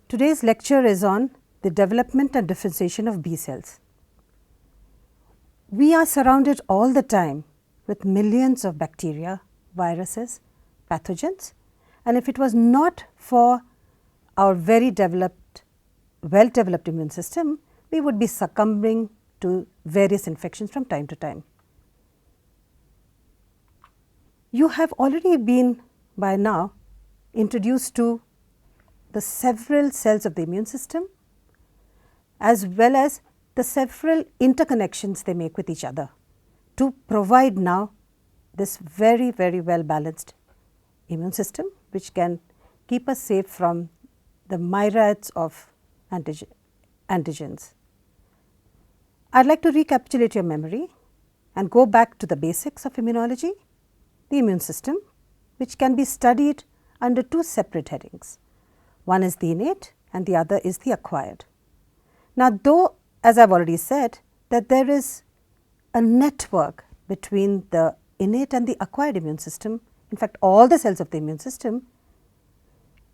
Today's lecture is on the development and differentiation of B cells. We are surrounded all the time with millions of bacteria, viruses, pathogens, and if it was not for our very well developed immune system, we would be succumbing to various infections from time to time. You have already been by now introduced to the several cells of the immune system as well as the several interconnections they make with each other to provide now this very well balanced immune system, which can keep us safe from the myriads of antigens. I would like to recapitulate your memory and go back to the basics of immunology, the immune system, which can be studied under two separate headings. One is the innate and the other is the acquired. Now, though as I have already said that there is a network between the innate and the acquired immune system, in fact all the cells of the immune system,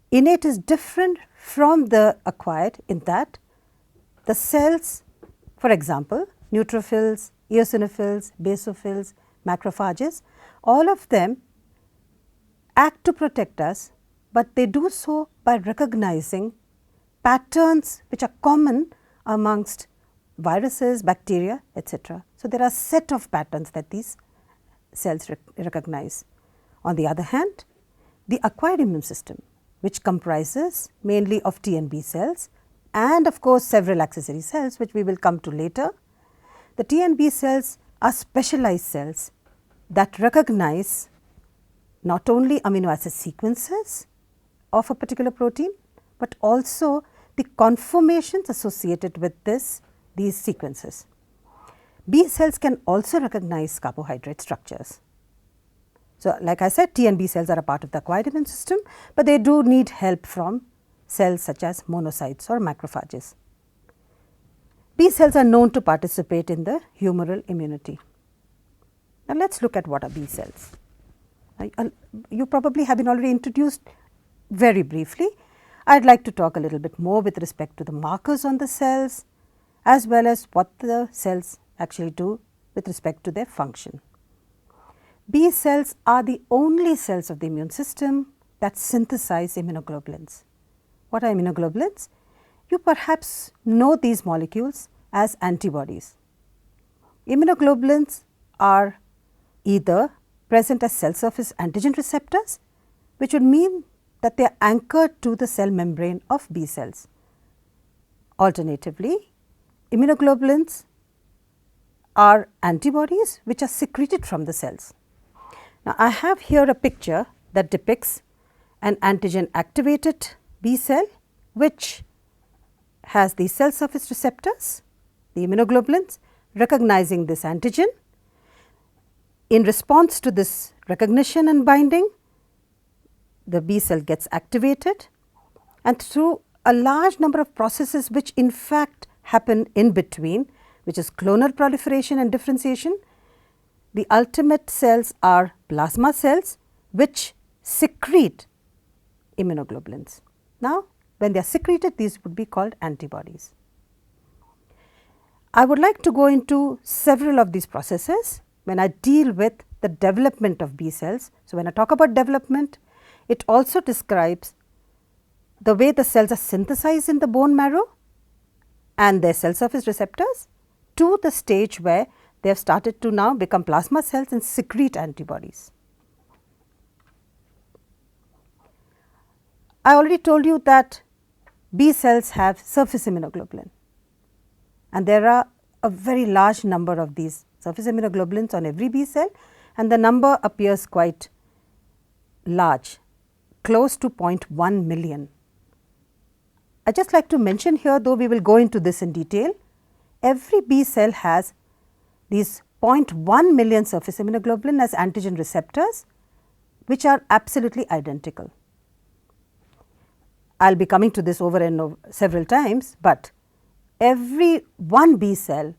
innate is different from the acquired in that the cells, for example, neutrophils, eosinophils, basophils, macrophages, all of them act to protect us, but they do so by recognizing patterns which are common amongst viruses, bacteria, etc. So, there are set of patterns that these cells recognize. On the other hand, the acquired immune system, which comprises mainly of T and B cells and of course, several accessory cells which we will come to later. The T and B cells are specialized cells that recognize not only amino acid sequences of a particular protein, but also the conformations associated with these sequences. B cells can also recognize carbohydrate structures. So, like I said, T and B cells are a part of the acquired immune system, but they do need help from cells such as monocytes or macrophages. B cells are known to participate in the humoral immunity. Now, let us look at what are B cells. You probably have been already introduced very briefly. I would like to talk a little bit more with respect to the markers on the cells as well as what the cells actually do with respect to their function. B cells are the only cells of the immune system that synthesize immunoglobulins. What are immunoglobulins? You perhaps know these molecules as antibodies. Immunoglobulins are either present as cell surface antigen receptors, which would mean that they are anchored to the cell membrane of B cells. Alternatively, immunoglobulins are antibodies which are secreted from the cells. Now, I have here a picture that depicts an antigen activated B cell which has the cell surface receptors, the immunoglobulins recognizing this antigen. In response to this recognition and binding, the B cell gets activated, and through a large number of processes which in fact happen in between, which is clonal proliferation and differentiation, the ultimate cells are plasma cells which secrete immunoglobulins. Now, when they are secreted, these would be called antibodies. I would like to go into several of these processes when I deal with the development of B cells. So, when I talk about development, it also describes the way the cells are synthesized in the bone marrow and their cell surface receptors to the stage where they have started to now become plasma cells and secrete antibodies. I already told you that B cells have surface immunoglobulin, and there are a very large number of these surface immunoglobulins on every B cell, and the number appears quite large, close to 0.1 million. I just like to mention here, though we will go into this in detail, every B cell has these 0.1 million surface immunoglobulin as antigen receptors, which are absolutely identical. I will be coming to this over and over several times, but every one B cell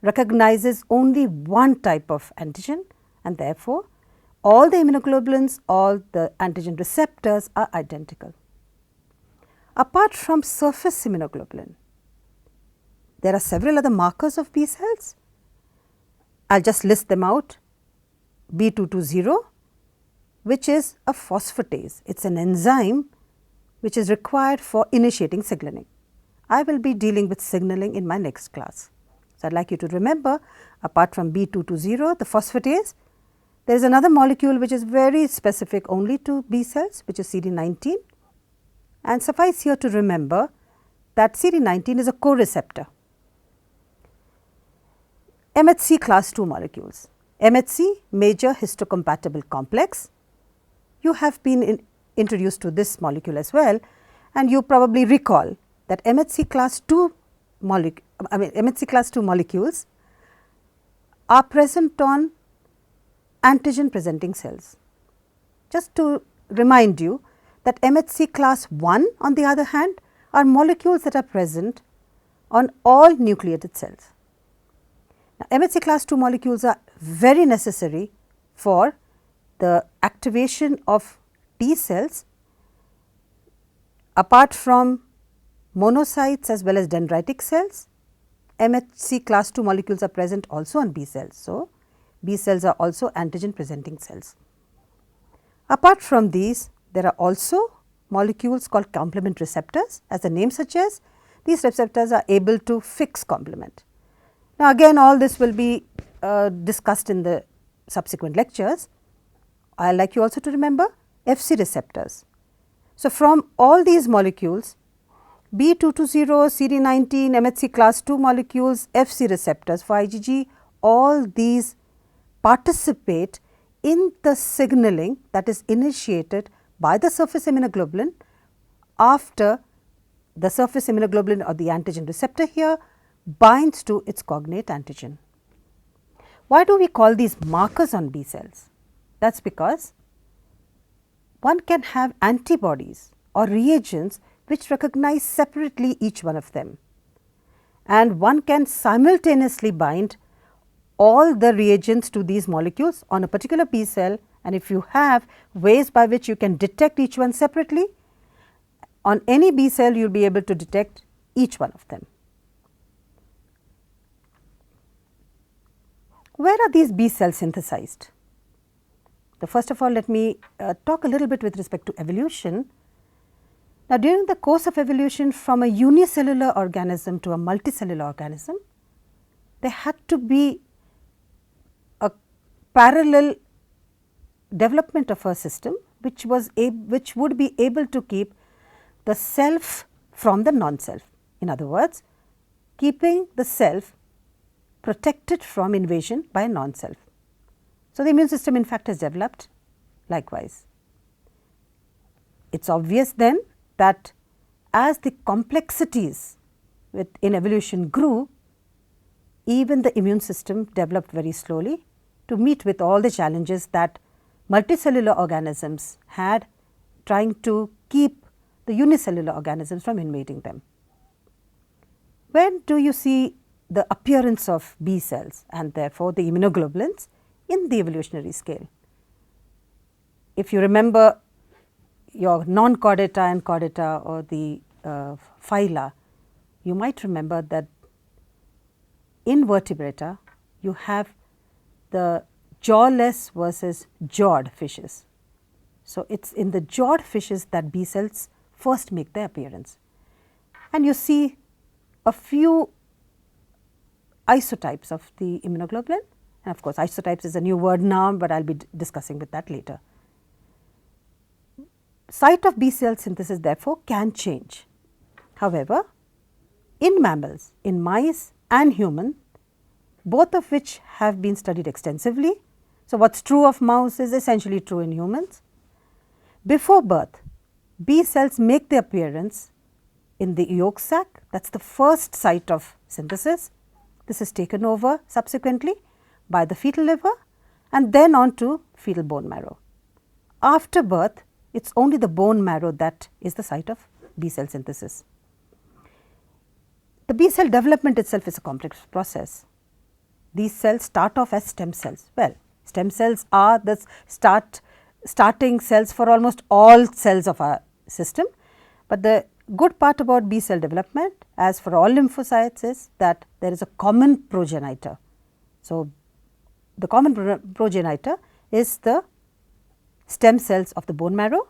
recognizes only one type of antigen, and therefore, all the immunoglobulins, all the antigen receptors are identical. apart from surface immunoglobulin, there are several other markers of B cells. I will just list them out. B220, which is a phosphatase. It is an enzyme which is required for initiating signaling. I will be dealing with signaling in my next class. So, I would like you to remember, apart from B220, the phosphatase, there is another molecule which is very specific only to B cells, which is CD19, and suffice here to remember that CD19 is a co-receptor. MHC class 2 molecules, MHC, major histocompatible complex. You have been introduced to this molecule as well, and you probably recall that MHC class 2 molecules are present on antigen presenting cells. Just to remind you that MHC class 1 on the other hand are molecules that are present on all nucleated cells. Now, MHC class 2 molecules are very necessary for the activation of T cells apart from monocytes as well as dendritic cells. MHC class 2 molecules are present also on B cells. So, B cells are also antigen presenting cells. Apart from these, there are also molecules called complement receptors. As the name suggests, these receptors are able to fix complement. Now, again all this will be discussed in the subsequent lectures. I would like you also to remember Fc receptors. So, from all these molecules, B220, CD19, MHC class 2 molecules, Fc receptors for IgG, all these participate in the signaling that is initiated by the surface immunoglobulin after the surface immunoglobulin or the antigen receptor here binds to its cognate antigen. Why do we call these markers on B cells? That is because one can have antibodies or reagents which recognize separately each one of them, and one can simultaneously bind all the reagents to these molecules on a particular B cell, and if you have ways by which you can detect each one separately, on any B cell you will be able to detect each one of them. Where are these B cells synthesized? So, first of all, let me talk a little bit with respect to evolution. Now, during the course of evolution from a unicellular organism to a multicellular organism, there had to be a parallel development of a system which would be able to keep the self from the non-self. In other words, keeping the self protected from invasion by a non-self. So, the immune system in fact has developed likewise. It is obvious then that as the complexities in evolution grew, even the immune system developed very slowly to meet with all the challenges that multicellular organisms had, trying to keep the unicellular organisms from invading them. When do you see the appearance of B cells and therefore the immunoglobulins in the evolutionary scale? If you remember your non-chordata and chordata or the phyla, you might remember that in vertebrata you have the jawless versus jawed fishes. So, it is in the jawed fishes that B cells first make their appearance, and you see a few isotypes of the immunoglobulin, and of course, isotypes is a new word now, but I will be discussing with that later. Site of B cell synthesis therefore can change. However, in mammals, in mice and human, both of which have been studied extensively. So, what is true of mouse is essentially true in humans. Before birth, B cells make their appearance in the yolk sac, that is the first site of synthesis. This is taken over subsequently by the fetal liver and then on to fetal bone marrow. After birth, it is only the bone marrow that is the site of B cell synthesis. The B cell development itself is a complex process. These cells start off as stem cells. Well, stem cells are the starting cells for almost all cells of our system, but the good part about B cell development, as for all lymphocytes, is that there is a common progenitor. So, the common progenitor is the stem cells of the bone marrow,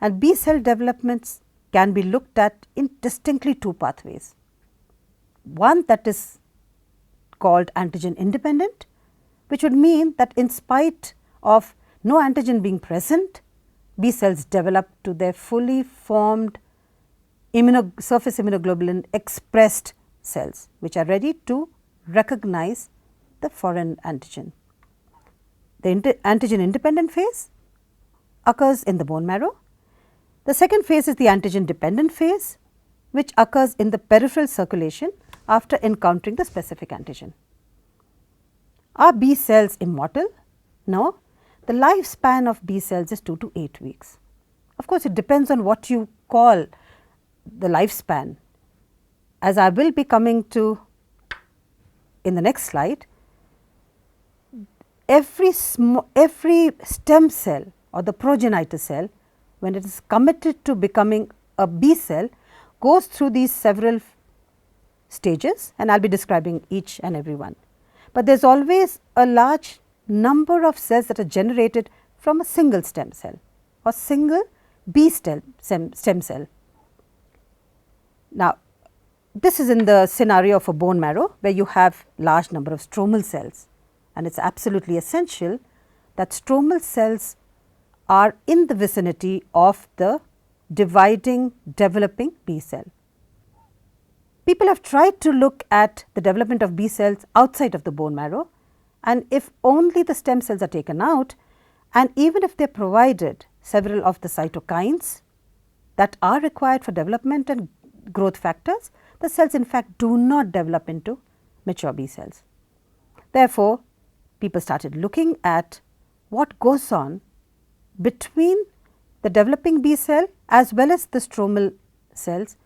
and B cell developments can be looked at in distinctly two pathways. One that is called antigen independent, which would mean that in spite of no antigen being present, B cells develop to their fully formed surface immunoglobulin expressed cells, which are ready to recognize the foreign antigen. The antigen independent phase occurs in the bone marrow. The second phase is the antigen dependent phase, which occurs in the peripheral circulation after encountering the specific antigen. Are B cells immortal? No. The lifespan of B cells is 2 to 8 weeks. Of course, it depends on what you call the lifespan. As I will be coming to in the next slide, every stem cell or the progenitor cell, when it is committed to becoming a B cell, goes through these several stages, and I will be describing each and every one. But there is always a large number of cells that are generated from a single stem cell or single B stem cell. Now, this is in the scenario of a bone marrow where you have large number of stromal cells, and it is absolutely essential that stromal cells are in the vicinity of the dividing developing B cell. People have tried to look at the development of B cells outside of the bone marrow, and if only the stem cells are taken out, and even if they are provided several of the cytokines that are required for development and growth factors, the cells in fact do not develop into mature B cells. Therefore, people started looking at what goes on between the developing B cell as well as the stromal cells,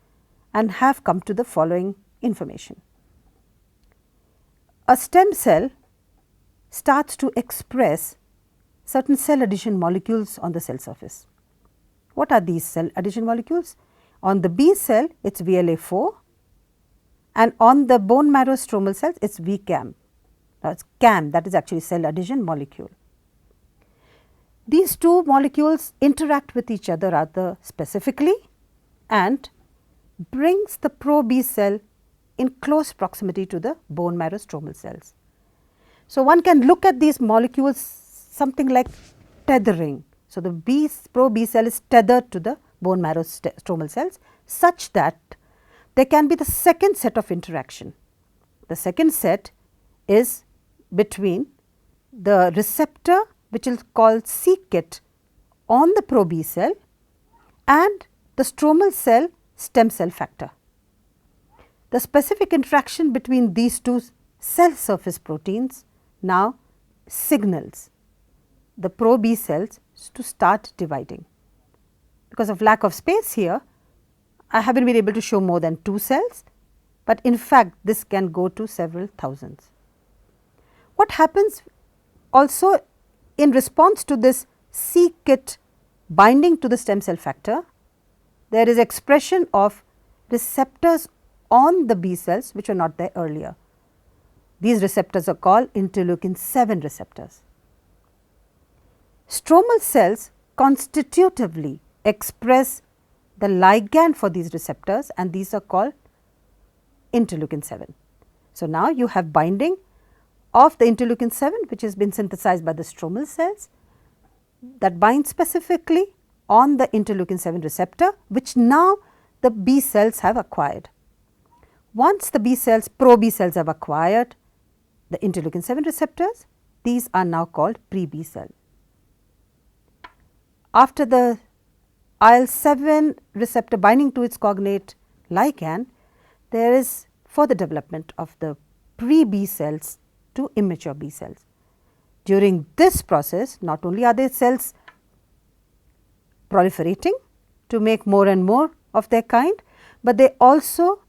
and have come to the following information. A stem cell starts to express certain cell adhesion molecules on the cell surface. What are these cell adhesion molecules? On the B cell, it is VLA4, and on the bone marrow stromal cells, it is VCAM. Now, it is CAM, that is actually cell adhesion molecule. These two molecules interact with each other rather specifically and brings the pro-B cell in close proximity to the bone marrow stromal cells. So, one can look at these molecules something like tethering. So, the pro-B cell is tethered to the bone marrow stromal cells such that there can be the second set of interaction. The second set is between the receptor, which is called c-KIT, on the pro-B cell and the stromal cell stem cell factor. The specific interaction between these two cell surface proteins now signals the pro-B cells to start dividing. Because of lack of space here, I haven't been able to show more than 2 cells, but in fact this can go to several thousands. What happens also in response to this c-KIT binding to the stem cell factor, there is expression of receptors on the B cells which were not there earlier. These receptors are called interleukin 7 receptors. Stromal cells constitutively express the ligand for these receptors, and these are called interleukin 7. So, now you have binding of the interleukin 7, which has been synthesized by the stromal cells, that bind specifically on the interleukin 7 receptor, which now the B cells have acquired. Once the B cells, pro-B cells have acquired the interleukin 7 receptors, these are now called pre-B cell. After the IL-7 receptor binding to its cognate ligand, there is further development of the pre-B cells to immature B cells. During this process, not only are their cells proliferating to make more and more of their kind, but they also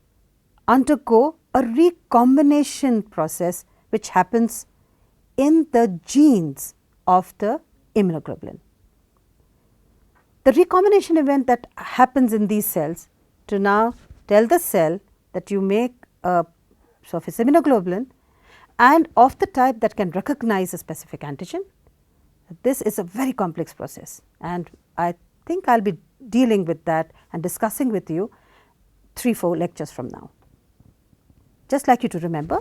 undergo a recombination process which happens in the genes of the immunoglobulin. The recombination event that happens in these cells to now tell the cell that you make a surface immunoglobulin and of the type that can recognize a specific antigen. This is a very complex process, and I think I will be dealing with that and discussing with you 3-4 lectures from now. Just like you to remember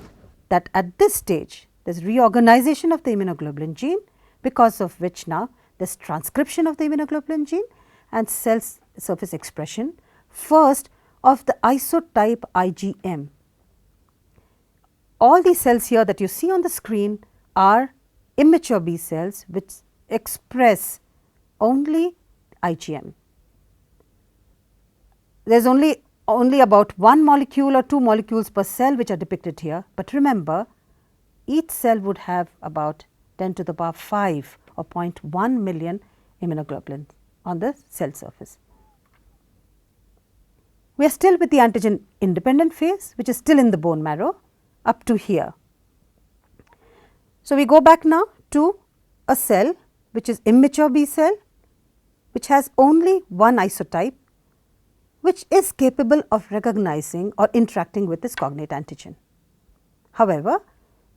that at this stage there is reorganization of the immunoglobulin gene, because of which now there is transcription of the immunoglobulin gene and cell surface expression first of the isotype IgM. All these cells here that you see on the screen are immature B cells which express only IgM. There is only about 1 molecule or 2 molecules per cell which are depicted here, but remember each cell would have about 10 to the power 5 or 0.1 million immunoglobulins on the cell surface. We are still with the antigen independent phase, which is still in the bone marrow up to here. So, we go back now to a cell which is immature B cell, which has only one isotype, which is capable of recognizing or interacting with this cognate antigen. However,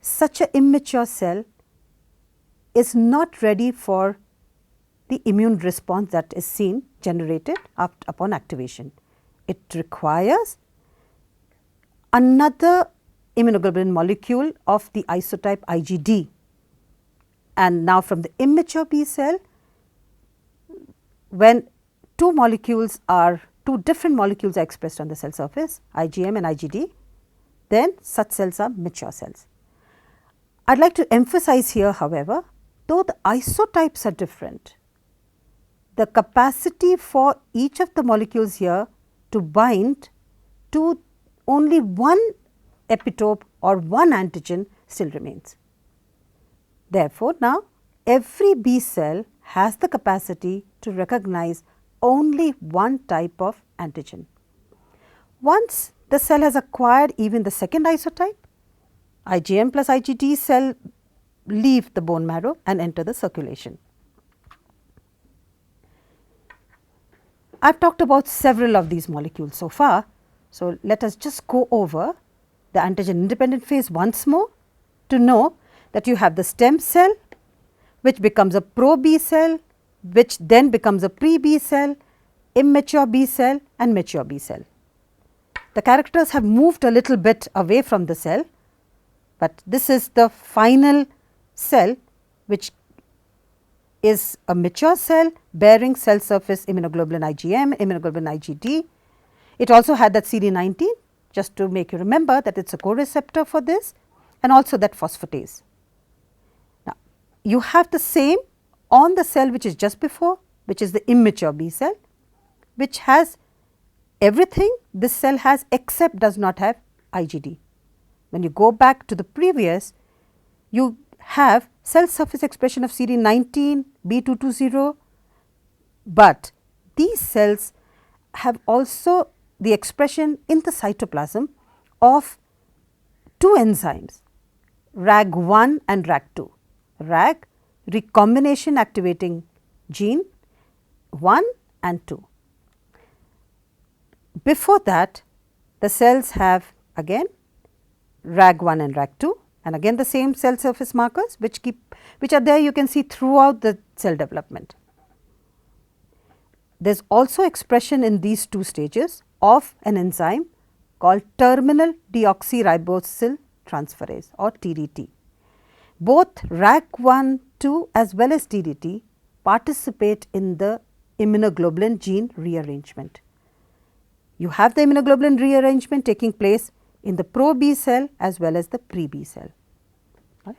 such an immature cell is not ready for the immune response that is seen generated upon activation. It requires another immunoglobulin molecule of the isotype IgD, and now from the immature B cell, when two different molecules are expressed on the cell surface, IgM and IgD, then such cells are mature cells. I would like to emphasize here, however, though the isotypes are different, the capacity for each of the molecules here to bind to only one epitope or one antigen still remains. Therefore, now every B cell has the capacity to recognize only one type of antigen. Once the cell has acquired even the second isotype, IgM plus IgD cell leave the bone marrow and enter the circulation. I have talked about several of these molecules so far. So, let us just go over the antigen independent phase once more to know that you have the stem cell, which becomes a pro B cell, which then becomes a pre B cell, immature B cell and mature B cell. The characters have moved a little bit away from the cell, but this is the final cell which is a mature cell bearing cell surface immunoglobulin IgM, immunoglobulin IgD. It also had that CD19, just to make you remember that it is a co-receptor for this, and also that phosphatase. Now, you have the same on the cell which is just before, which is the immature B cell, which has everything this cell has except does not have IgD. When you go back to the previous, you have cell surface expression of CD19, B220, but these cells have also the expression in the cytoplasm of two enzymes, RAG1 and RAG2. RAG, recombination activating gene 1 and 2. Before that, the cells have again RAG1 and RAG2, and again the same cell surface markers which are there, you can see throughout the cell development. There is also expression in these two stages of an enzyme called terminal deoxyribosyl transferase or TDT. Both RAG1, 2 as well as TDT participate in the immunoglobulin gene rearrangement. You have the immunoglobulin rearrangement taking place in the pro B cell as well as the pre B cell.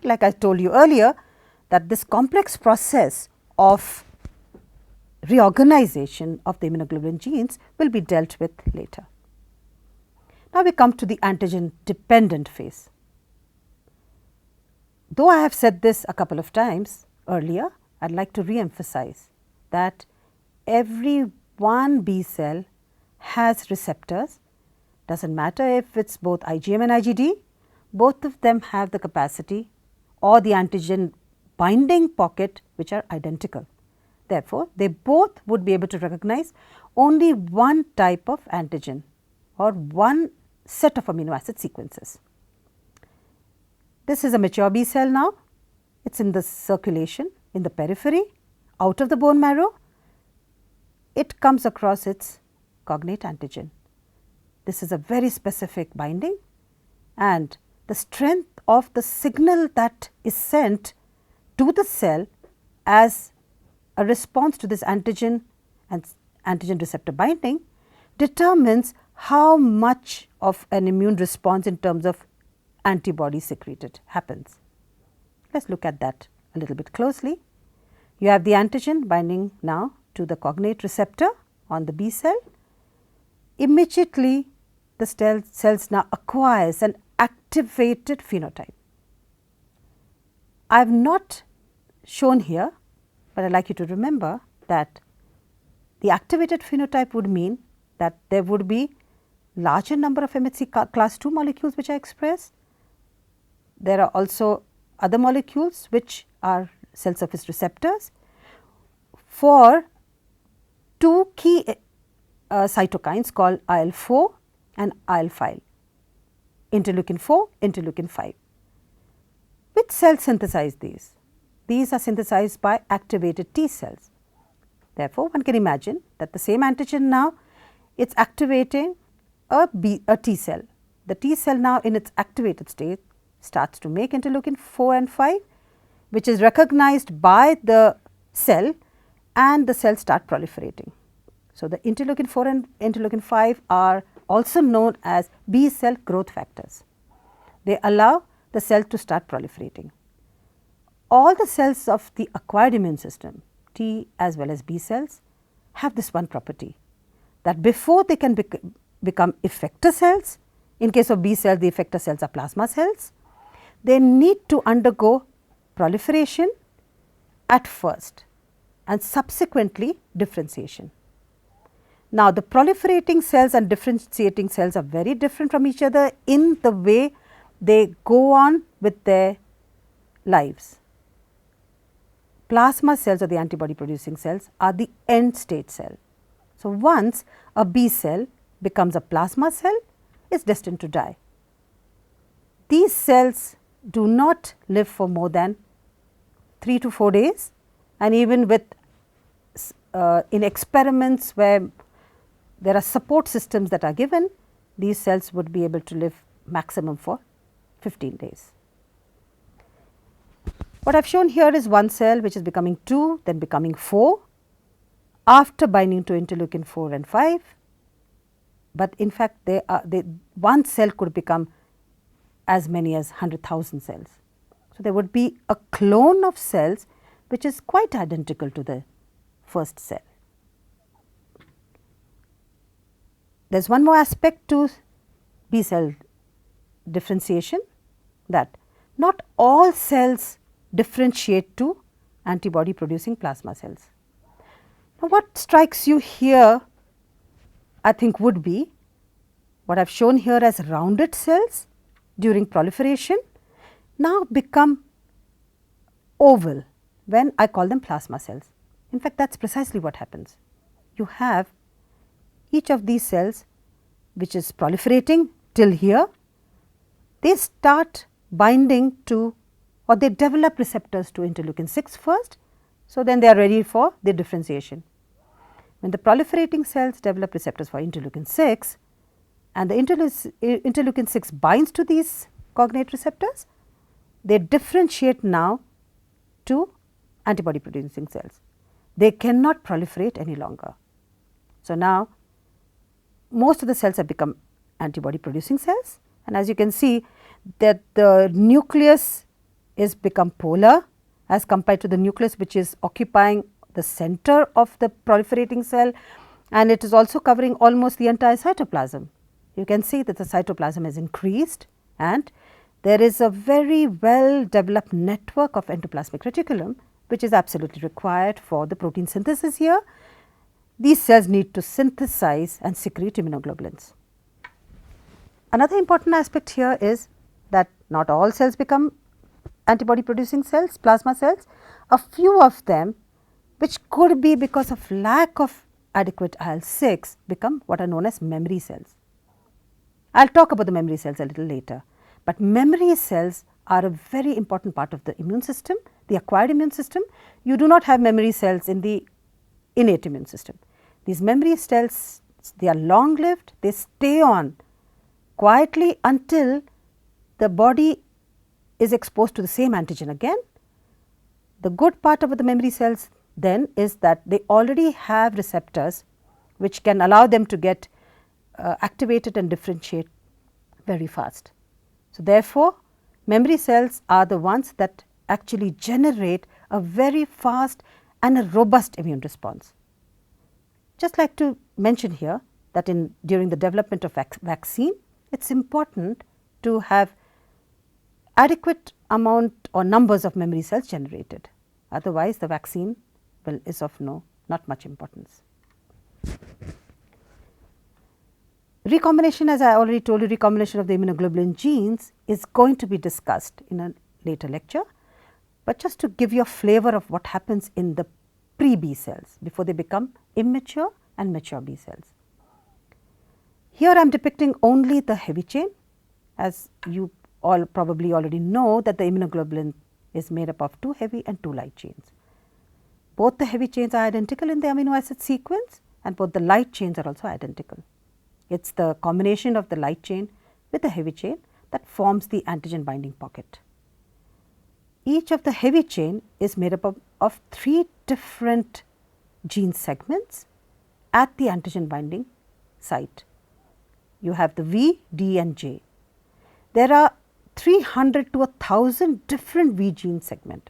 Like I told you earlier, that this complex process of reorganization of the immunoglobulin genes will be dealt with later. Now, we come to the antigen dependent phase. Though I have said this a couple of times earlier, I would like to re-emphasize that every one B cell has receptors. Does not matter if it is both IgM and IgD, both of them have the capacity or the antigen binding pocket which are identical. Therefore, they both would be able to recognize only one type of antigen or one set of amino acid sequences. This is a mature B cell now. It is in the circulation, in the periphery, out of the bone marrow. It comes across its cognate antigen. This is a very specific binding, and the strength of the signal that is sent to the cell as a response to this antigen and antigen receptor binding determines how much of an immune response in terms of antibodies secreted happens. Let us look at that a little bit closely. You have the antigen binding now to the cognate receptor on the B cell. Immediately the cells now acquires an activated phenotype. I have not shown here, but I would like you to remember that the activated phenotype would mean that there would be larger number of MHC class II molecules which are expressed. There are also other molecules which are cell surface receptors for two key cytokines called IL-4 and IL-5, interleukin 4, interleukin 5. Which cells synthesize these? These are synthesized by activated T cells. Therefore, one can imagine that the same antigen now it is activating a T cell. The T cell now in its activated state starts to make interleukin 4 and 5, which is recognized by the cell, and the cells start proliferating. So, the interleukin 4 and interleukin 5 are also known as B cell growth factors. They allow the cell to start proliferating. All the cells of the acquired immune system, T as well as B cells, have this one property, that before they can become effector cells, in case of B cells the effector cells are plasma cells, they need to undergo proliferation at first and subsequently differentiation. Now, the proliferating cells and differentiating cells are very different from each other in the way they go on with their lives. Plasma cells or the antibody producing cells are the end state cell. So, once a B cell becomes a plasma cell, it is destined to die. These cells do not live for more than 3 to 4 days, and even with in experiments where there are support systems that are given, these cells would be able to live maximum for 15 days. What I have shown here is one cell which is becoming 2, then becoming 4 after binding to interleukin 4 and 5, but in fact one cell could become as many as 100,000 cells. So, there would be a clone of cells which is quite identical to the first cell. There is one more aspect to B cell differentiation, that not all cells differentiate to antibody producing plasma cells. Now, what strikes you here I think would be what I have shown here as rounded cells during proliferation now become oval when I call them plasma cells. In fact, that is precisely what happens. You have each of these cells which is proliferating till here, they start binding to, or they develop receptors to interleukin 6 first. So, then they are ready for the differentiation. When the proliferating cells develop receptors for interleukin 6 and the interleukin 6 binds to these cognate receptors, they differentiate now to antibody producing cells. They cannot proliferate any longer. So, now most of the cells have become antibody producing cells, and as you can see that the nucleus is become polar as compared to the nucleus which is occupying the center of the proliferating cell, and it is also covering almost the entire cytoplasm. You can see that the cytoplasm is increased and there is a very well developed network of endoplasmic reticulum which is absolutely required for the protein synthesis here. These cells need to synthesize and secrete immunoglobulins. Another important aspect here is that not all cells become antibody producing cells, plasma cells. A few of them, which could be because of lack of adequate IL-6 become what are known as memory cells. I will talk about the memory cells a little later, but memory cells are a very important part of the immune system, the acquired immune system. You do not have memory cells in the innate immune system. These memory cells, they are long lived, they stay on quietly until the body is exposed to the same antigen again. The good part about the memory cells then is that they already have receptors which can allow them to get activated and differentiate very fast. So, therefore, memory cells are the ones that actually generate a very fast and a robust immune response. Just like to mention here that during the development of vaccine, it is important to have adequate amount or numbers of memory cells generated. Otherwise, the vaccine is of not much importance. Recombination, as I already told you, recombination of the immunoglobulin genes is going to be discussed in a later lecture, but just to give you a flavor of what happens in the pre-B cells before they become immature and mature B cells. Here I am depicting only the heavy chain, as you all probably already know that the immunoglobulin is made up of 2 heavy and 2 light chains. Both the heavy chains are identical in the amino acid sequence and both the light chains are also identical. It is the combination of the light chain with the heavy chain that forms the antigen binding pocket. Each of the heavy chain is made up of 3 different gene segments at the antigen binding site. You have the V, D and J. There are 300 to 1000 different V gene segment.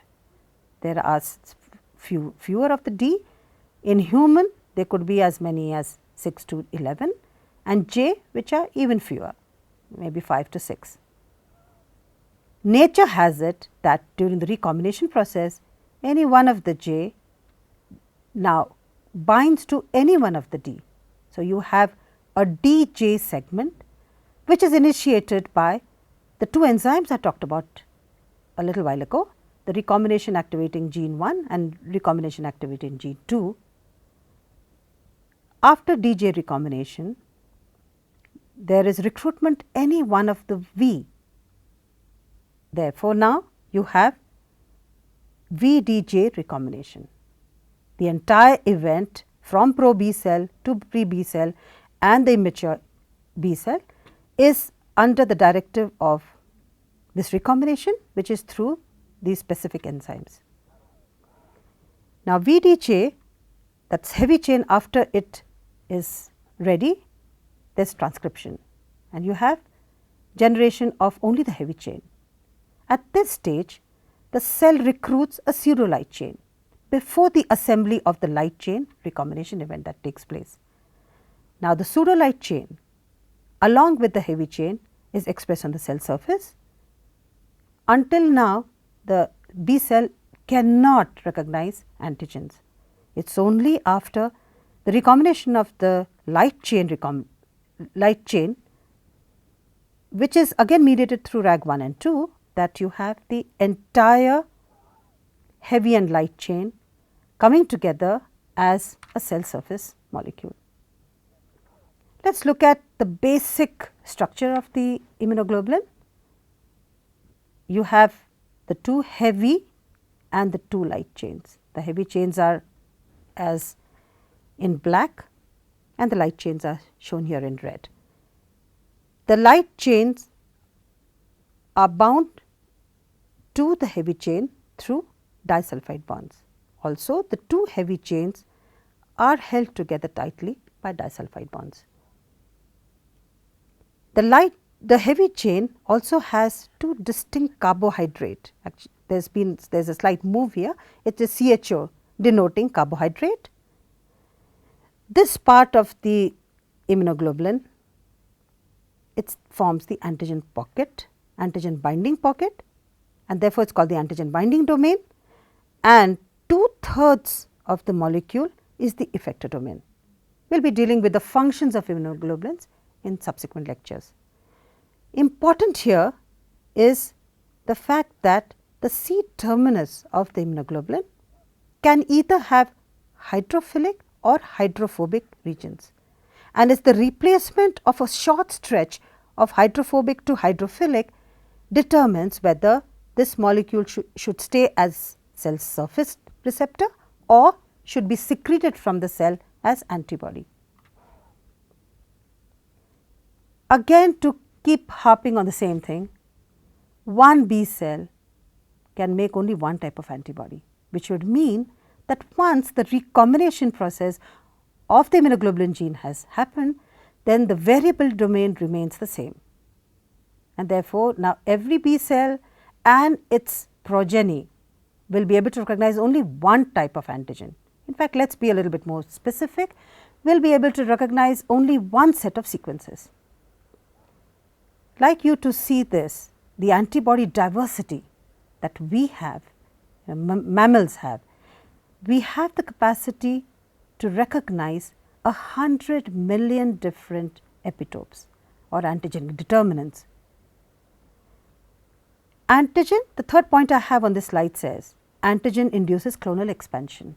There are fewer of the D. In human, there could be as many as 6 to 11 and J, which are even fewer, maybe 5 to 6. Nature has it that during the recombination process, any one of the J now binds to any one of the D. So, you have a DJ segment which is initiated by the 2 enzymes I talked about a little while ago, the recombination activating gene 1 and recombination activating gene 2. After DJ recombination, there is recruitment any one of the V. Therefore, now you have VDJ recombination. The entire event from pro-B cell to pre-B cell and the immature B cell is under the directive of this recombination, which is through these specific enzymes. Now, VDJ, that is heavy chain, after it is ready, there is transcription and you have generation of only the heavy chain. At this stage, the cell recruits a pseudo light chain before the assembly of the light chain recombination event that takes place. Now, the pseudo light chain along with the heavy chain is expressed on the cell surface. Until now, the B cell cannot recognize antigens. It is only after the recombination of the light chain which is again mediated through RAG1 and 2 that you have the entire heavy and light chain coming together as a cell surface molecule. Let us look at the basic structure of the immunoglobulin. You have the 2 heavy and the 2 light chains. The heavy chains are as in black and the light chains are shown here in red. The light chains are bound to the heavy chain through disulfide bonds. Also, the 2 heavy chains are held together tightly by disulfide bonds. The heavy chain also has 2 distinct carbohydrate. Actually, there is a slight move here. It is CHO denoting carbohydrate. This part of the immunoglobulin, it forms the antigen pocket, antigen binding pocket, and therefore it is called the antigen binding domain, and 2/3 of the molecule is the effector domain. We will be dealing with the functions of immunoglobulins in subsequent lectures. Important here is the fact that the C terminus of the immunoglobulin can either have hydrophilic or hydrophobic regions, and is the replacement of a short stretch of hydrophobic to hydrophilic determines whether this molecule should stay as cell surface receptor or should be secreted from the cell as antibody. Again, to keep harping on the same thing, one B cell can make only one type of antibody, which would mean that once the recombination process of the immunoglobulin gene has happened, then the variable domain remains the same. And therefore, now every B cell and its progeny will be able to recognize only one type of antigen. In fact, let us be a little bit more specific, we will be able to recognize only one set of sequences. Like you to see this, the antibody diversity that we have, mammals have, we have the capacity to recognize 100 million different epitopes or antigen determinants. Antigen, the third point I have on this slide says, antigen induces clonal expansion.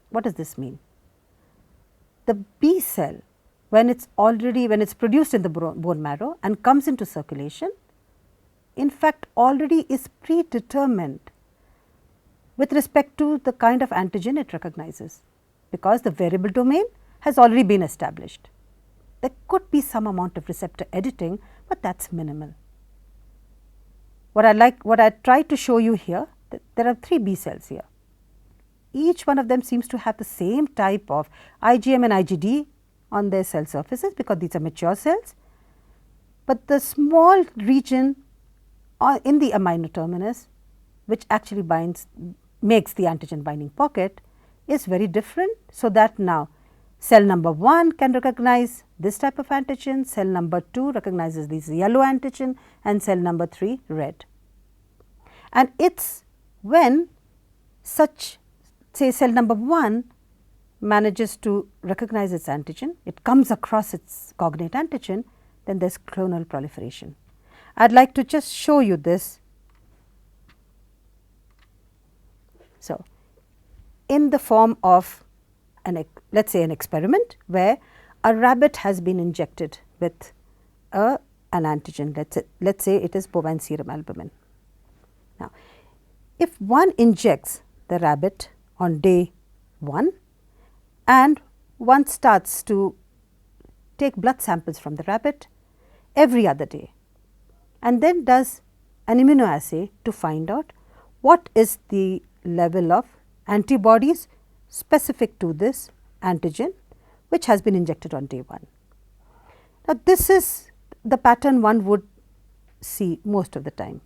What does this mean? The B cell, when it's produced in the bone marrow and comes into circulation, in fact already is predetermined with respect to the kind of antigen it recognizes, because the variable domain has already been established. There could be some amount of receptor editing, but that is minimal. What I tried to show you here, that there are 3 B cells here. Each one of them seems to have the same type of IgM and IgD on their cell surfaces, because these are mature cells, but the small region in the amino terminus which actually makes the antigen binding pocket is very different. So, that now cell number 1 can recognize this type of antigen, cell number 2 recognizes this yellow antigen, and cell number 3 red. And it is when such, say, cell number 1 manages to recognize its antigen, it comes across its cognate antigen, then there is clonal proliferation. I would like to just show you this. So, in the form of let us say an experiment where a rabbit has been injected with an antigen, let us say it is bovine serum albumin. Now, if one injects the rabbit on day 1 and one starts to take blood samples from the rabbit every other day, and then does an immunoassay to find out what is the level of antibodies specific to this antigen which has been injected on day 1. Now, this is the pattern one would see most of the time.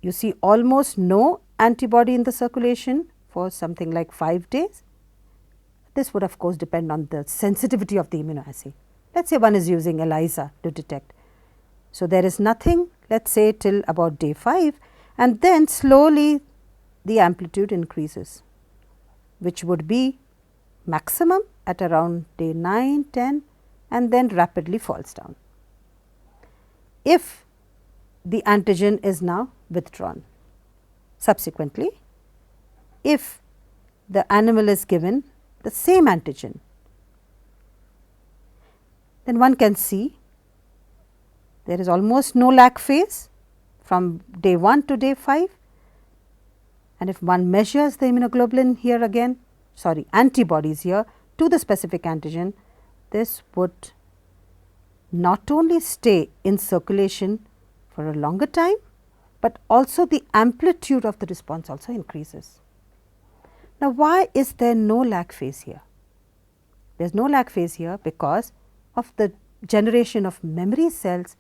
You see almost no antibody in the circulation for something like 5 days. This would of course depend on the sensitivity of the immunoassay. Let us say one is using ELISA to detect. So, there is nothing, let us say till about day 5, and then slowly the amplitude increases, which would be maximum at around day 9, 10, and then rapidly falls down if the antigen is now withdrawn. Subsequently, if the animal is given the same antigen, then one can see there is almost no lag phase from day 1 to day 5, and if one measures the immunoglobulin here again, antibodies here to the specific antigen, this would not only stay in circulation for a longer time, but also the amplitude of the response also increases. Now, why is there no lag phase here? There is no lag phase here because of the generation of memory cells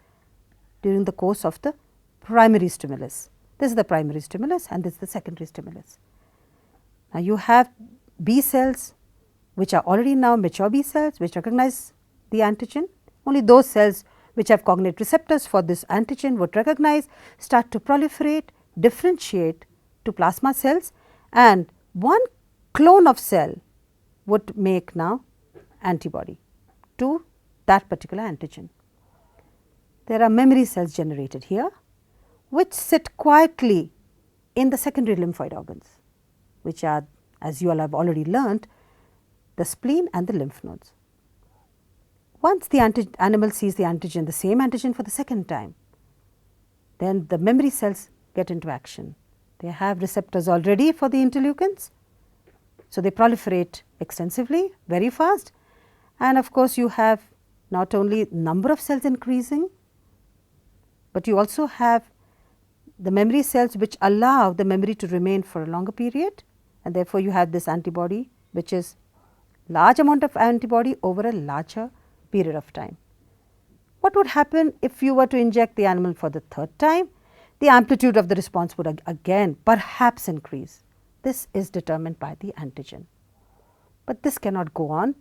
during the course of the primary stimulus. This is the primary stimulus and this is the secondary stimulus. Now, you have B cells which are already now mature B cells which recognize the antigen. Only those cells which have cognate receptors for this antigen would recognize, start to proliferate, differentiate to plasma cells, and one clone of cell would make now antibody to that particular antigen. There are memory cells generated here which sit quietly in the secondary lymphoid organs, which are, as you all have already learnt, the spleen and the lymph nodes. Once the animal sees the antigen, the same antigen for the second time, then the memory cells get into action. They have receptors already for the interleukins, so they proliferate extensively, very fast, and of course you have not only number of cells increasing, but you also have the memory cells which allow the memory to remain for a longer period, and therefore you have this antibody which is large amount of antibody over a larger period of time. What would happen if you were to inject the animal for the third time? The amplitude of the response would again perhaps increase. This is determined by the antigen, but this cannot go on.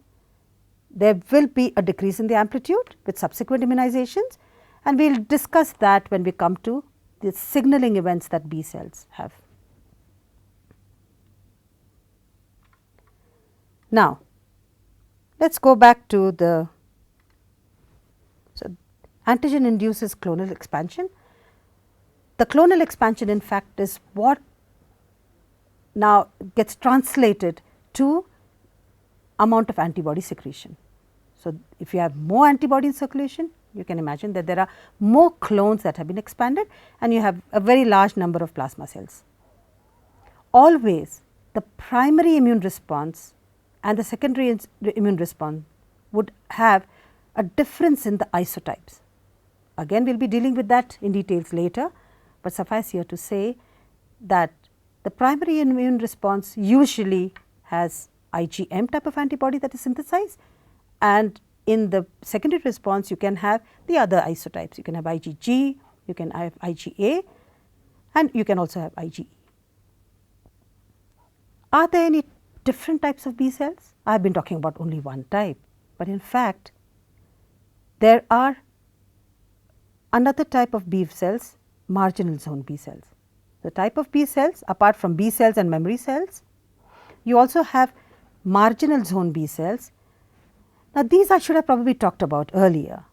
There will be a decrease in the amplitude with subsequent immunizations, and we will discuss that when we come to the signaling events that B cells have. Now, let us go back to the antigen induces clonal expansion. The clonal expansion in fact is what now gets translated to amount of antibody secretion. So, if you have more antibody in circulation, you can imagine that there are more clones that have been expanded and you have a very large number of plasma cells. Always the primary immune response and the secondary immune response would have a difference in the isotypes. Again, we will be dealing with that in details later, but suffice here to say that the primary immune response usually has IgM type of antibody that is synthesized, and in the secondary response you can have the other isotypes. You can have IgG, you can have IgA, and you can also have IgE. Are there any different types of B cells? I have been talking about only one type, but in fact there are another type of B cells, marginal zone B cells. The type of B cells, apart from B cells and memory cells, you also have marginal zone B cells. Now, these I should have probably talked about earlier,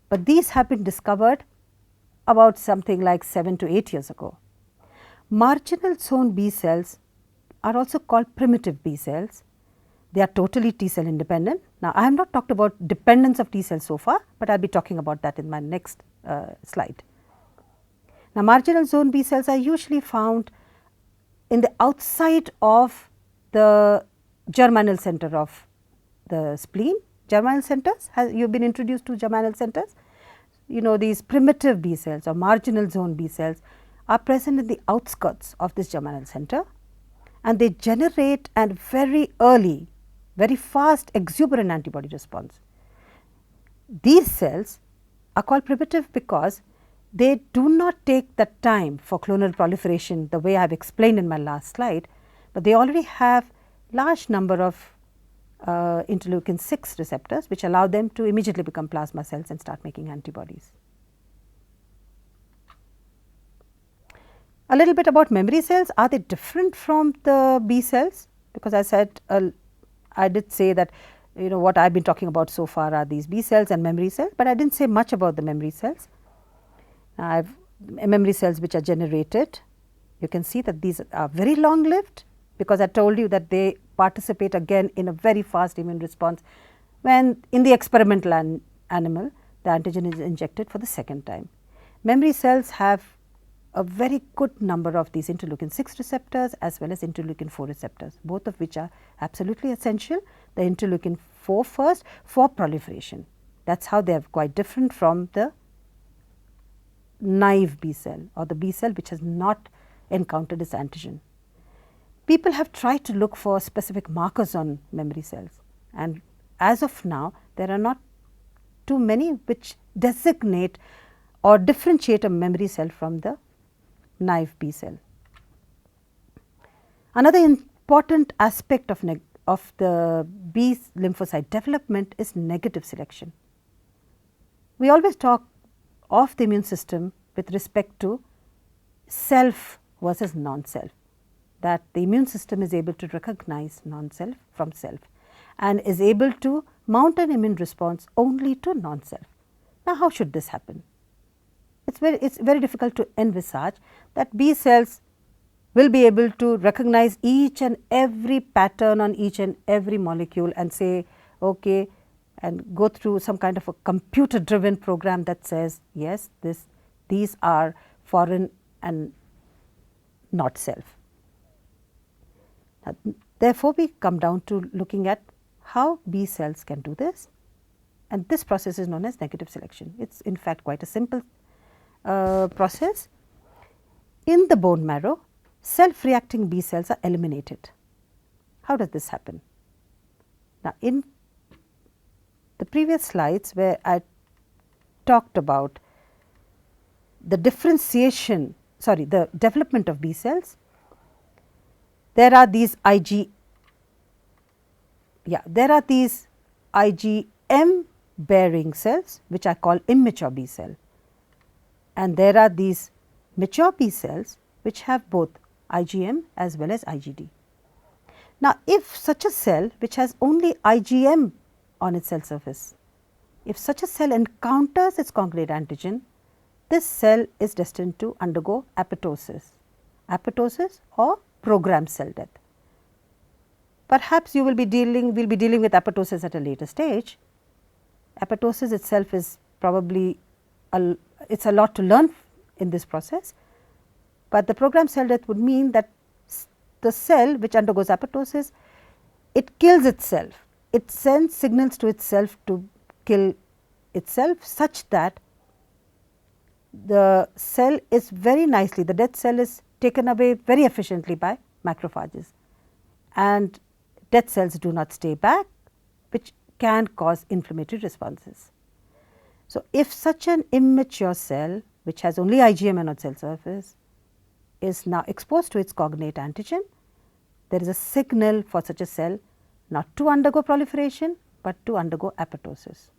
but these have been discovered about something like 7 to 8 years ago. Marginal zone B cells are also called primitive B cells. They are totally T cell independent. Now, I have not talked about dependence of T cells so far, but I will be talking about that in my next slide. Now, marginal zone B cells are usually found in the outside of the germinal center of the spleen. Germinal centers, you have been introduced to germinal centers. You know, these primitive B cells or marginal zone B cells are present in the outskirts of this germinal center, and they generate a very early, very fast exuberant antibody response. These cells are called primitive because they do not take the time for clonal proliferation the way I have explained in my last slide, but they already have large number of interleukin 6 receptors which allow them to immediately become plasma cells and start making antibodies. A little bit about memory cells. Are they different from the B cells? Because I said I did say that what I have been talking about so far are these B cells and memory cells, but I did not say much about the memory cells. I have memory cells which are generated. You can see that these are very long lived, because I told you that they participate again in a very fast immune response when in the experimental animal the antigen is injected for the second time. Memory cells have a very good number of these interleukin 6 receptors as well as interleukin 4 receptors, both of which are absolutely essential. The interleukin 4 first for proliferation. That is how they are quite different from the naive B cell or the B cell which has not encountered this antigen. People have tried to look for specific markers on memory cells, and as of now there are not too many which designate or differentiate a memory cell from the naive B cell. Another important aspect of the B lymphocyte development is negative selection. We always talk of the immune system with respect to self versus non-self, that the immune system is able to recognize non-self from self and is able to mount an immune response only to non-self. Now, how should this happen? It's very difficult to envisage that B cells will be able to recognize each and every pattern on each and every molecule and say, okay, and go through some kind of a computer driven program that says, yes, these are foreign and not self. Now, therefore, we come down to looking at how B cells can do this, and this process is known as negative selection. It is in fact quite a simple process. In the bone marrow, self-reacting B cells are eliminated. How does this happen? Now, in the previous slides where I talked about the differentiation, the development of B cells, there are these IgM bearing cells which I call immature B cell, and there are these mature B cells which have both IgM as well as IgD. Now, if such a cell which has only IgM on its cell surface, if such a cell encounters its cognate antigen, this cell is destined to undergo apoptosis or programmed cell death. Perhaps you will be dealing with apoptosis at a later stage. Apoptosis itself is probably it's a lot to learn in this process, but the programmed cell death would mean that the cell which undergoes apoptosis, it kills itself. It sends signals to itself to kill itself, such that the cell is very nicely, the dead cell is taken away very efficiently by macrophages, and dead cells do not stay back, which can cause inflammatory responses. So, if such an immature cell which has only IgM on its cell surface is now exposed to its cognate antigen, there is a signal for such a cell not to undergo proliferation, but to undergo apoptosis.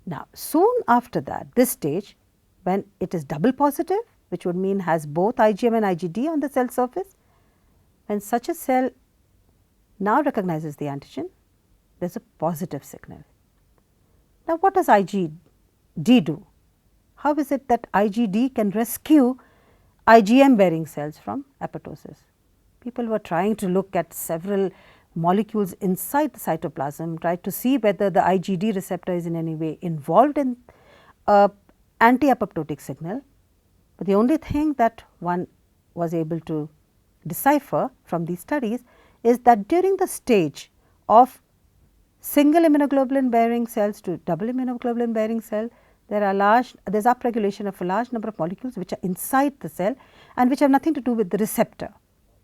Now, soon after that, this stage, when it is double positive, which would mean has both IgM and IgD on the cell surface, when such a cell now recognizes the antigen, there is a positive signal. Now, what does IgD do? How is it that IgD can rescue IgM bearing cells from apoptosis? People were trying to look at several molecules inside the cytoplasm, tried to see whether the IgD receptor is in any way involved in anti-apoptotic signal, but the only thing that one was able to decipher from these studies is that during the stage of single immunoglobulin bearing cells to double immunoglobulin bearing cell, there is upregulation of a large number of molecules which are inside the cell and which have nothing to do with the receptor,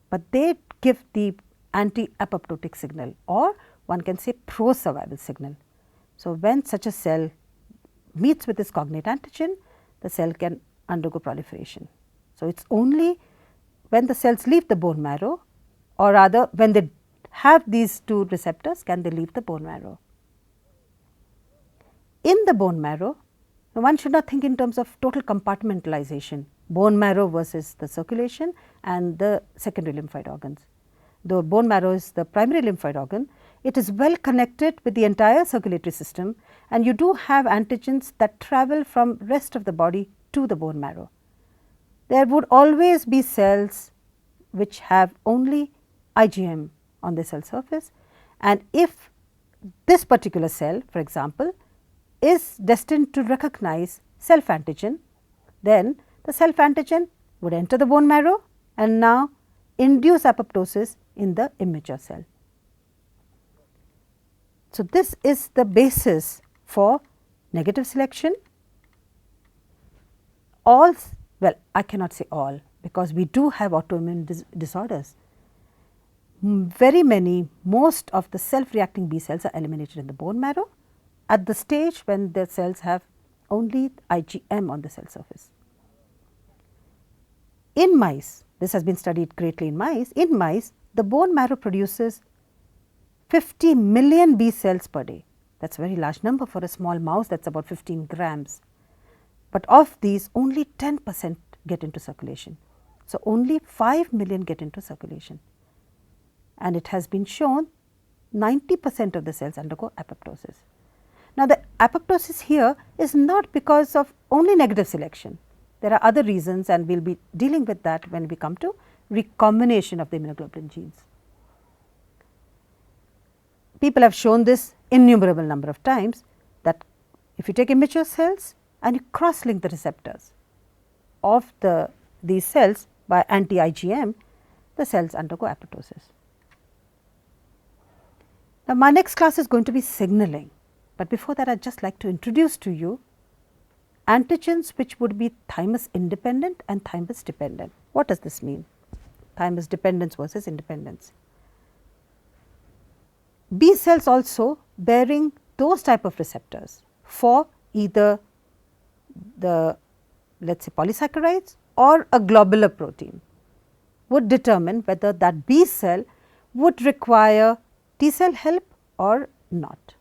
but they give the anti-apoptotic signal, or one can say pro-survival signal. So, when such a cell meets with its cognate antigen, the cell can undergo proliferation. So, it is only when the cells leave the bone marrow, or rather when they have these two receptors, can they leave the bone marrow. In the bone marrow, one should not think in terms of total compartmentalization, bone marrow versus the circulation and the secondary lymphoid organs. The bone marrow is the primary lymphoid organ, it is well connected with the entire circulatory system, and you do have antigens that travel from rest of the body to the bone marrow. There would always be cells which have only IgM on the cell surface, and if this particular cell, for example, is destined to recognize self antigen, then the self antigen would enter the bone marrow and now induce apoptosis in the immature cell. So, this is the basis for negative selection. All, well, I cannot say all, because we do have autoimmune disorders. Most of the self-reacting B cells are eliminated in the bone marrow at the stage when the cells have only IgM on the cell surface. In mice, this has been studied greatly in mice. In mice, the bone marrow produces 50 million B cells per day. That is a very large number for a small mouse, that is about 15 grams. But of these, only 10% get into circulation. So, only 5 million get into circulation. And it has been shown 90% of the cells undergo apoptosis. Now, the apoptosis here is not because of only negative selection. There are other reasons, and we will be dealing with that when we come to recombination of the immunoglobulin genes. People have shown this innumerable number of times, that if you take immature cells and you cross link the receptors of these cells by anti-IgM, the cells undergo apoptosis. Now, my next class is going to be signaling, but before that I would just like to introduce to you antigens which would be thymus independent and thymus dependent. What does this mean? Thymus dependence versus independence. B cells also bearing those type of receptors for either the, let us say, polysaccharides or a globular protein would determine whether that B cell would require T cell help or not.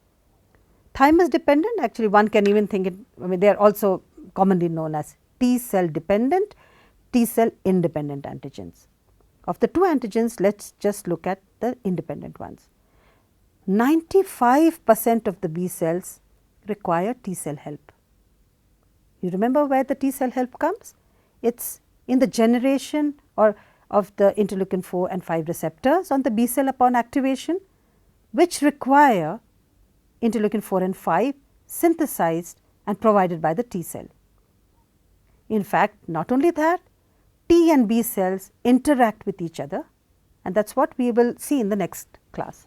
Thymus dependent, actually one can even think it, I mean they are also commonly known as T cell dependent, T cell independent antigens. Of the two antigens, let us just look at the independent ones. 95% of the B cells require T cell help. You remember where the T cell help comes? It is in the generation or of the interleukin 4 and 5 receptors on the B cell upon activation, which require interleukin 4 and 5 synthesized and provided by the T cell. In fact, not only that, T and B cells interact with each other, and that is what we will see in the next class.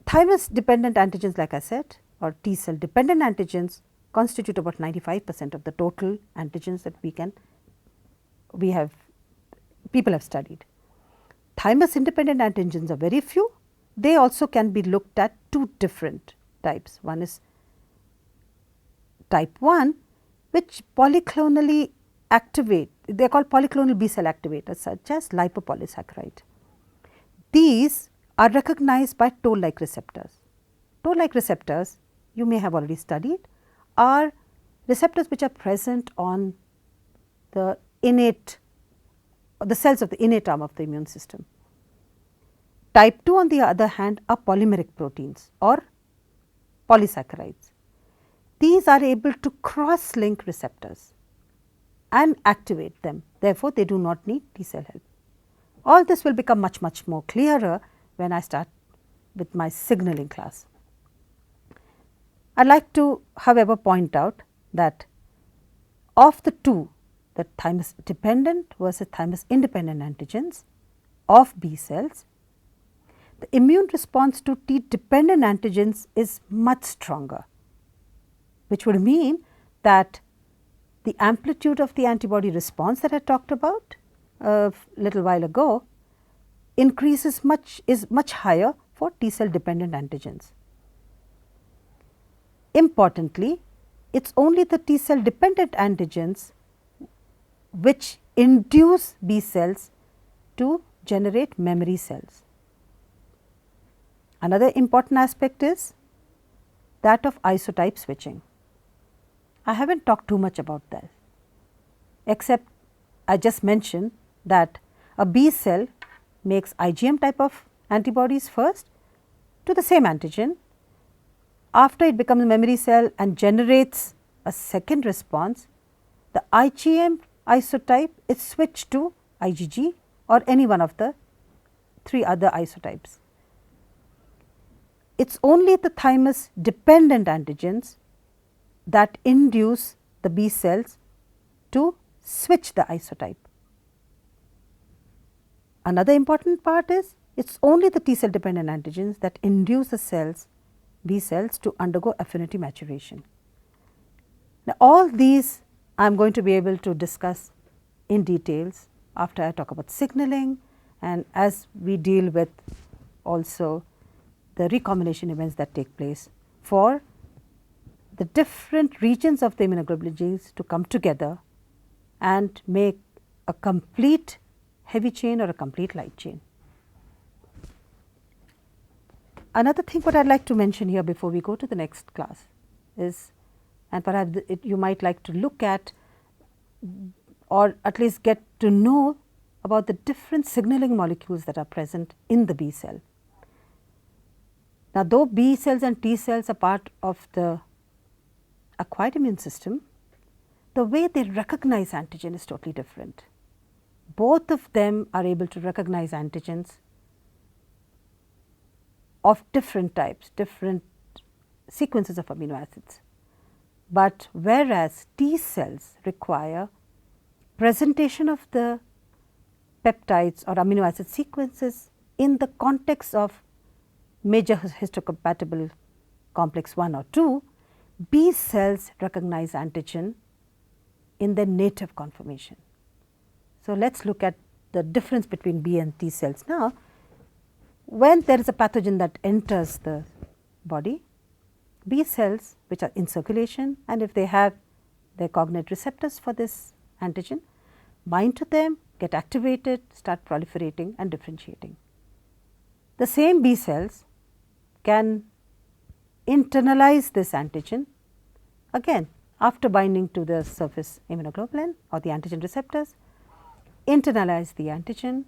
Thymus dependent antigens, like I said, or T cell dependent antigens constitute about 95% of the total antigens that people have studied. Thymus independent antigens are very few. They also can be looked at two different types. One is type 1, which polyclonally activate, they are called polyclonal B cell activators such as lipopolysaccharide. These are recognized by toll-like receptors. Toll-like receptors, you may have already studied, are receptors which are present on the cells of the innate arm of the immune system. Type 2 on the other hand are polymeric proteins or polysaccharides. These are able to cross link receptors and activate them, therefore, they do not need T cell help. All this will become much more clearer when I start with my signaling class. I would like to, however, point out that of the two, the thymus dependent versus thymus independent antigens of B cells, the immune response to T dependent antigens is much stronger, which would mean that the amplitude of the antibody response that I talked about a little while ago is much higher for T cell dependent antigens. Importantly, it is only the T cell dependent antigens which induce B cells to generate memory cells. Another important aspect is that of isotype switching. I have not talked too much about that, except I just mentioned that a B cell makes IgM type of antibodies first to the same antigen. After it becomes a memory cell and generates a second response, the IgM isotype is switched to IgG or any one of the 3 other isotypes. It is only the thymus dependent antigens that induce the B cells to switch the isotype. Another important part is it is only the T cell dependent antigens that induce the B cells to undergo affinity maturation. Now, all these I am going to be able to discuss in details after I talk about signaling and as we deal with also the recombination events that take place for the different regions of the immunoglobulin genes to come together and make a complete heavy chain or a complete light chain. Another thing what I would like to mention here before we go to the next class is, and perhaps you might like to look at or at least get to know about the different signaling molecules that are present in the B cell. Now, though B cells and T cells are part of the acquired immune system, the way they recognize antigen is totally different. both of them are able to recognize antigens of different types, different sequences of amino acids. But whereas T cells require presentation of the peptides or amino acid sequences in the context of major histocompatible complex 1 or 2, B cells recognize antigen in their native conformation. So, let us look at the difference between B and T cells now. When there is a pathogen that enters the body, B cells which are in circulation, and if they have their cognate receptors for this antigen, bind to them, get activated, start proliferating and differentiating. The same B cells can internalize this antigen again after binding to the surface immunoglobulin or the antigen receptors, internalize the antigen,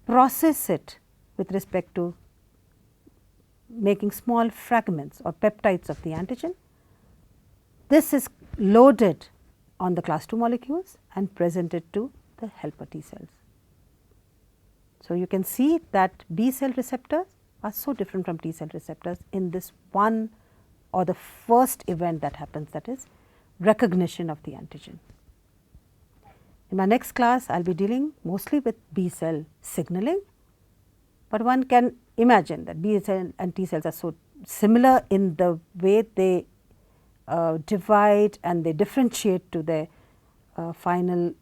process it with respect to making small fragments or peptides of the antigen. This is loaded on the class 2 molecules and presented to the helper T cells. So, you can see that B cell receptors are so different from T cell receptors in this one or the first event that happens, that is recognition of the antigen. In my next class, I will be dealing mostly with B cell signaling, but one can imagine that B cell and T cells are so similar in the way they divide and they differentiate to their final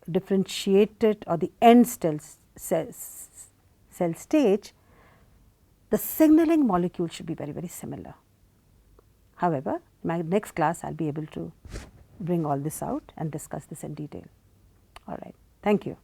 differentiated or the end cell stage. The signaling molecule should be very, very similar. However, in my next class I will be able to bring all this out and discuss this in detail. All right. Thank you.